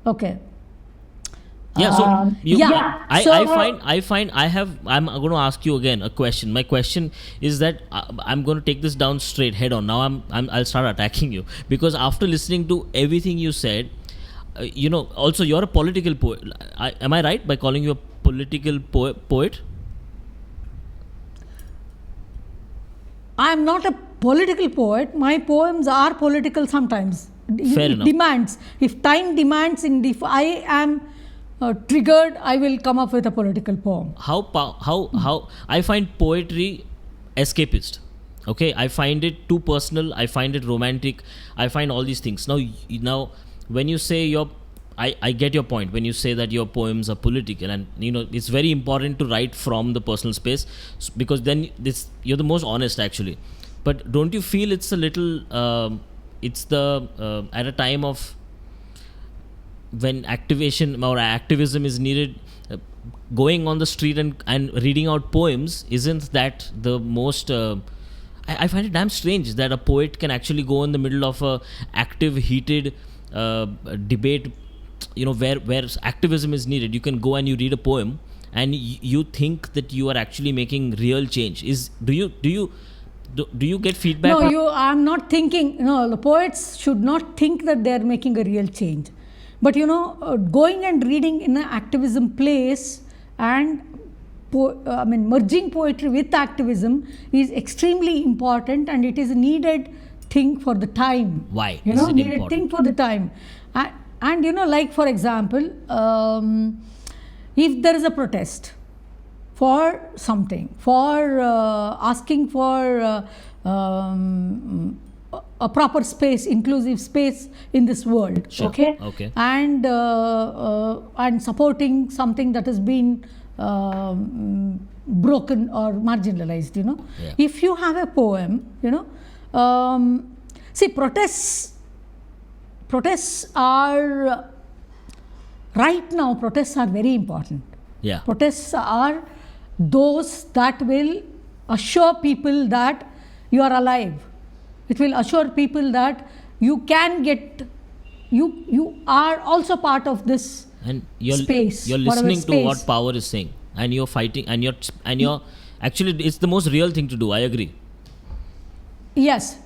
Okay. Yeah, so I'm going to ask you again a question. My question is that I'm going to take this down straight head on. Now I'll start attacking you, because after listening to everything you said, also you're a political poet. Am I right by calling you a political poet? I'm not a political poet. My poems are political sometimes. Fair enough. Demands. If time demands, if I am triggered, I will come up with a political poem. How I find poetry escapist. Okay, I find it too personal. I find it romantic. I find all these things. Now, when you say I get your point when you say that your poems are political, and it's very important to write from the personal space, because then you're the most honest actually. But don't you feel it's a little at a time of when activism is needed, going on the street and reading out poems, isn't that the most I find it damn strange that a poet can actually go in the middle of a active, heated debate, where activism is needed. You can go and you read a poem and you think that you are actually making real change. Do you get feedback? No, I'm not thinking. No, the poets should not think that they are making a real change. But going and reading in an activism place and merging poetry with activism is extremely important, and it is a needed thing for the time. Why? Needed important thing for the time. And like for example, if there is a protest for something, for asking for a proper space, inclusive space in this world, sure. Okay, and supporting something that has been broken or marginalized, Yeah. If you have a poem, see, protests are right now. Protests are very important. Yeah. Protests are those that will assure people that you are alive. It will assure people that you can you are also part of this space. You're listening to what power is saying, and you're fighting, and you're actually, it's the most real thing to do. I agree. Yes,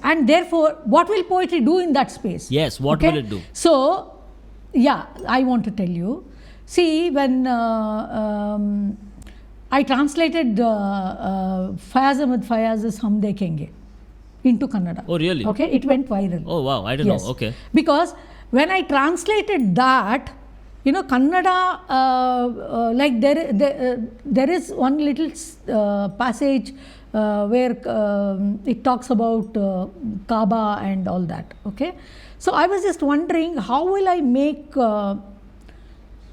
and therefore, what will poetry do in that space? Yes, what will it do? So, I want to tell you. See, when I translated Fayaz Ahmed Fayaz's Hum Dekhenge into Kannada. Oh, really? Okay, it went viral. Oh, wow, I didn't know. Okay. Because when I translated that, Kannada, like there is one little passage where it talks about Kaaba and all that. Okay, so I was just wondering, how will I make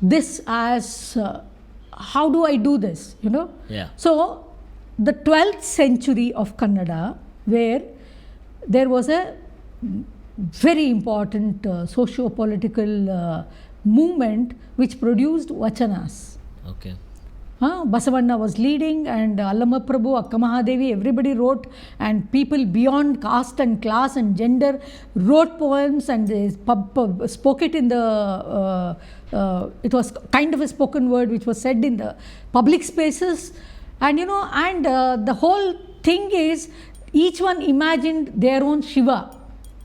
this as how do I do this? Yeah. So the 12th century of Kannada, where there was a very important socio-political movement which produced vachanas. Okay. Basavanna was leading, and Allama Prabhu, Akka Mahadevi, everybody wrote, and people beyond caste and class and gender wrote poems, and they spoke it in the, it was kind of a spoken word which was said in the public spaces. And the whole thing is, each one imagined their own Shiva,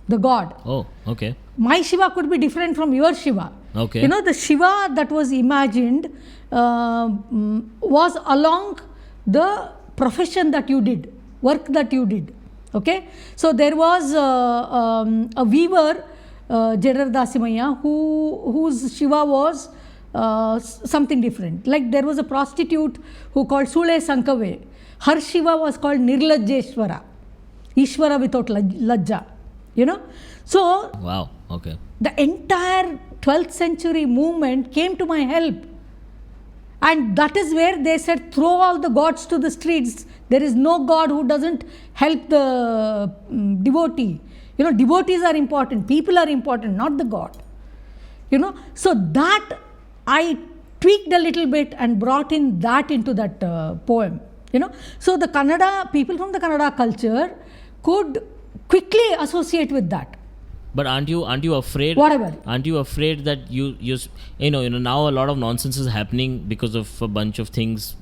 the god. Oh, okay. My Shiva could be different from your Shiva. Okay. The Shiva that was imagined was along the profession that you did, work that you did. Okay. So there was a weaver, Jedar Dasimaya, whose Shiva was something different. Like there was a prostitute who called Sule Sankave. Her Shiva was called Nirlajjeshwara, Ishwara without Lajja. So wow, okay. The entire 12th century movement came to my help. And that is where they said, throw all the gods to the streets. There is no god who doesn't help the devotee. Devotees are important. People are important, not the god. So that I tweaked a little bit and brought in that into that poem. So the Kannada, people from the Kannada culture could quickly associate with that. But aren't you afraid? Whatever. Aren't you afraid that you know now a lot of nonsense is happening because of a bunch of things,